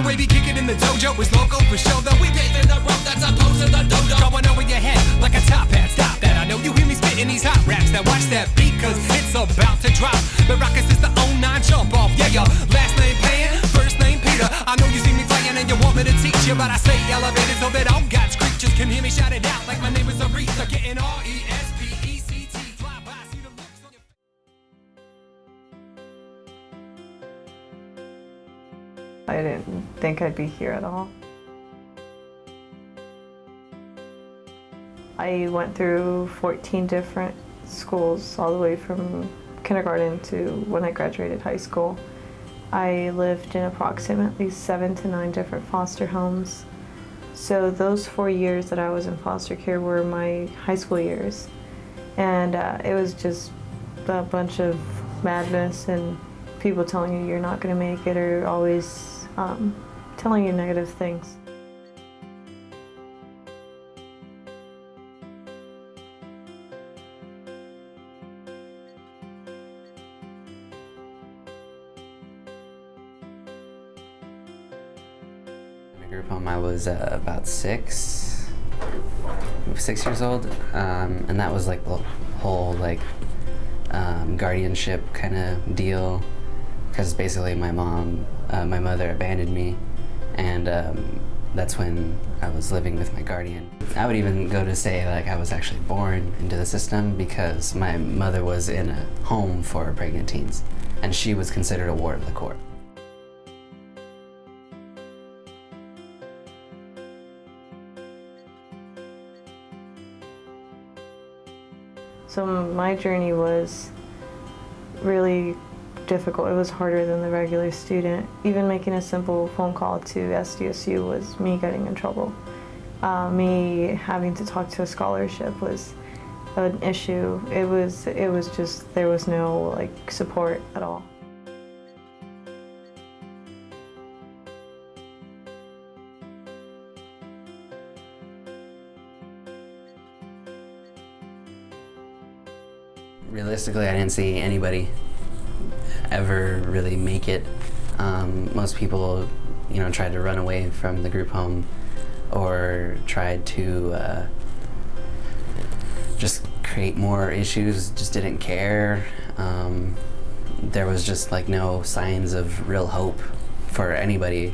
The way we kick it in the dojo is local for show, though we paving the road that's opposed to the dojo. Going over your head like a top hat, stop that. I know you hear me spitting these hot raps. Now watch that beat, cause it's about to drop. The Rockets is the 09 jump off, yeah, yo. Last name Pan, first name Peter. I know you see me playing and you want me to teach you, but I say elevated so that all God's creatures can hear me shout it out like my name is Aretha. Getting R-E-S-P-E-C-T. Fly by, see the looks on your face. I didn't think I'd be here at all. I went through 14 different schools all the way from kindergarten to when I graduated high school. I lived in approximately 7 to 9 different foster homes. So those 4 years that I was in foster care were my high school years. And it was just a bunch of madness and people telling you you're not going to make it, or always telling you negative things. In my group home, I was about 6 years old, and that was like the whole guardianship kind of deal, because basically my mother abandoned me, and that's when I was living with my guardian. I would even go to say like I was actually born into the system, because my mother was in a home for pregnant teens, and she was considered a ward of the court. So my journey was really difficult. It was harder than the regular student. Even making a simple phone call to SDSU was me getting in trouble. Me having to talk to a scholarship was an issue. It was just, there was no support at all. Realistically, I didn't see anybody ever really make it. Most people, tried to run away from the group home, or tried to just create more issues, just didn't care. There was just no signs of real hope for anybody,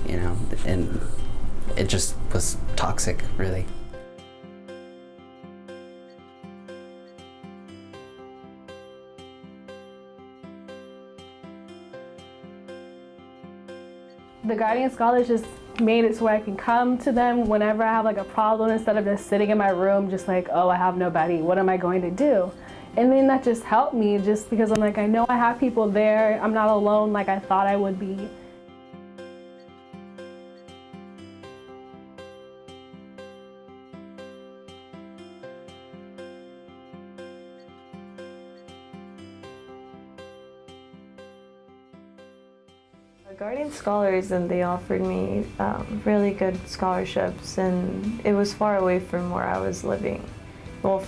and it just was toxic, really. The Guardian Scholars just made it so I can come to them whenever I have a problem, instead of just sitting in my room just oh, I have nobody, what am I going to do? And then that just helped me, just because I'm I know I have people there, I'm not alone like I thought I would be. Guardian Scholars, and they offered me really good scholarships, and it was far away from where I was living. Well,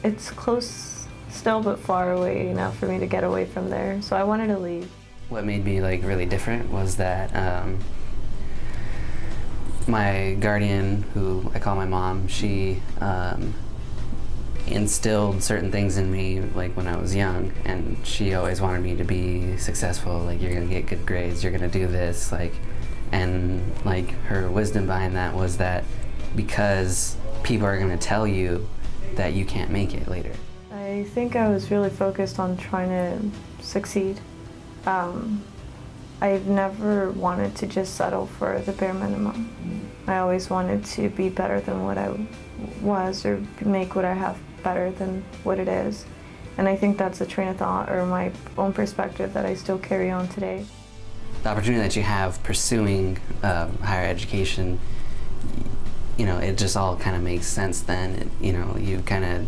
it's close still, but far away enough for me to get away from there, so I wanted to leave. What made me really different was that my guardian, who I call my mom, she instilled certain things in me when I was young, and she always wanted me to be successful. You're gonna get good grades, you're gonna do this, and her wisdom behind that was that because people are gonna tell you that you can't make it later. I think I was really focused on trying to succeed. I've never wanted to just settle for the bare minimum. I always wanted to be better than what I was, or make what I have better than what it is. And I think that's a train of thought, or my own perspective, that I still carry on today. The opportunity that you have pursuing higher education, it just all kind of makes sense then. You kind of,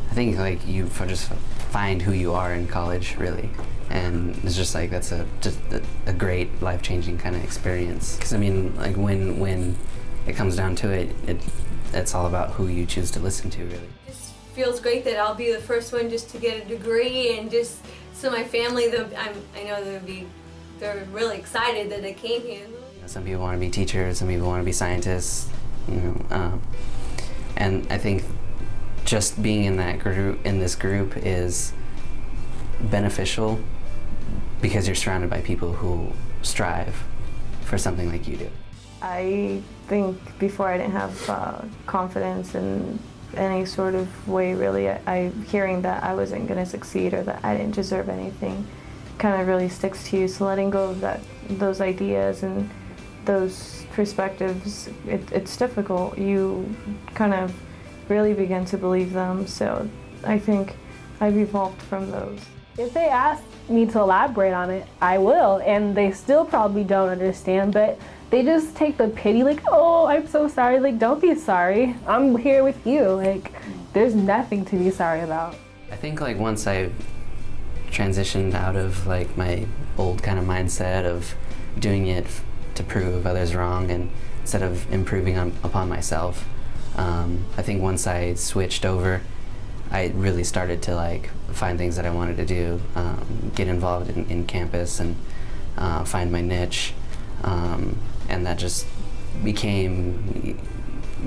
I think you just find who you are in college, really. And it's just that's just a great life-changing kind of experience. Because when it comes down to it, it's all about who you choose to listen to, really. It just feels great that I'll be the first one just to get a degree, and just so my family, I know they'll be they're really excited that they came here. Some people want to be teachers, some people want to be scientists, and I think just being in this group is beneficial because you're surrounded by people who strive for something like you do. I think before I didn't have confidence in any sort of way, really. Hearing that I wasn't going to succeed or that I didn't deserve anything kind of really sticks to you. So letting go of those ideas and those perspectives, it's difficult. You kind of really begin to believe them. So I think I've evolved from those. If they ask me to elaborate on it, I will, and they still probably don't understand, but they just take the pity, like, oh, I'm so sorry. Like, don't be sorry. I'm here with you. Like, there's nothing to be sorry about. I think like once I transitioned out of like my old kind of mindset of doing it to prove others wrong and instead of improving upon myself, I think once I switched over, I really started to like find things that I wanted to do, get involved in campus and find my niche. And that just became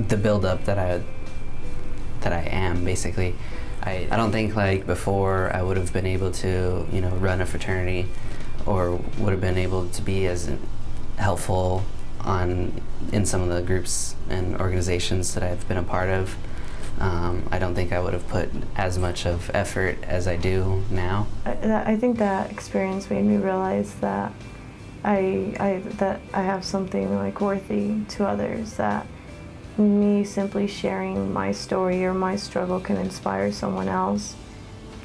the build-up that I am, basically. I don't think like before I would have been able to, run a fraternity or would have been able to be as helpful in some of the groups and organizations that I've been a part of. I don't think I would have put as much of effort as I do now. I think that experience made me realize that I have something like worthy to others, that me simply sharing my story or my struggle can inspire someone else.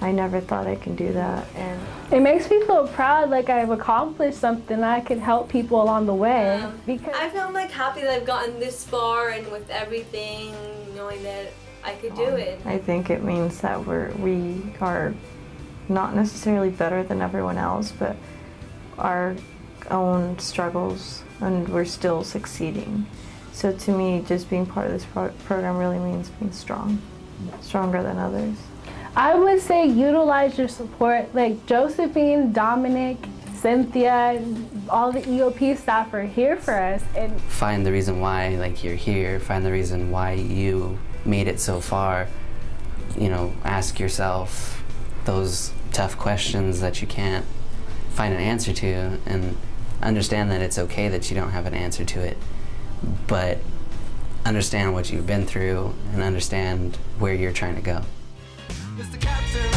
I never thought I could do that, and it makes me feel proud, like I've accomplished something. I can help people along the way. Because I feel like happy that I've gotten this far, and with everything, knowing that I could do it. I think it means that we are not necessarily better than everyone else, but our own struggles, and we're still succeeding. So to me, just being part of this program really means being stronger than others. I would say utilize your support. Like Josephine, Dominic, Cynthia, all the EOP staff are here for us. And find the reason why like you're here, find the reason why you made it so far. Ask yourself those tough questions that you can't find an answer to, and understand that it's okay that you don't have an answer to it, but understand what you've been through and understand where you're trying to go. Mr. Captain.